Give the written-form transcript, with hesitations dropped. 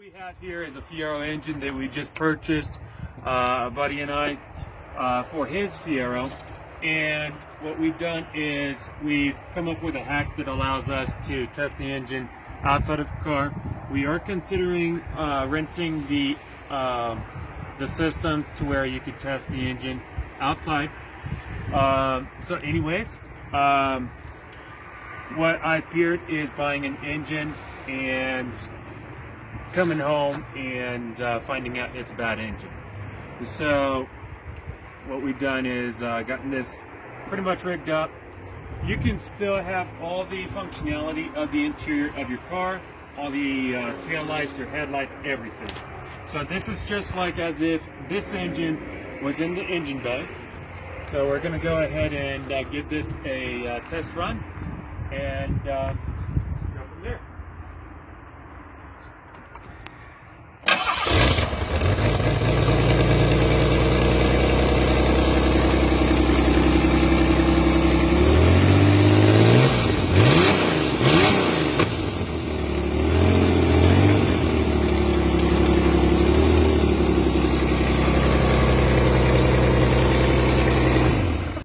we have here is a Fiero engine that we just purchased, a buddy and I, for his Fiero. And what we've done is we've come up with a hack that allows us to test the engine outside of the car. We are considering renting the system to where you could test the engine outside. So anyways, what I feared is buying an engine and coming home and finding out it's a bad engine. So what we've done is gotten this pretty much rigged up. You can still have all the functionality of the interior of your car, all the tail lights, your headlights, everything. So this is just like as if this engine was in the engine bay. So we're going to go ahead and give this a test run, and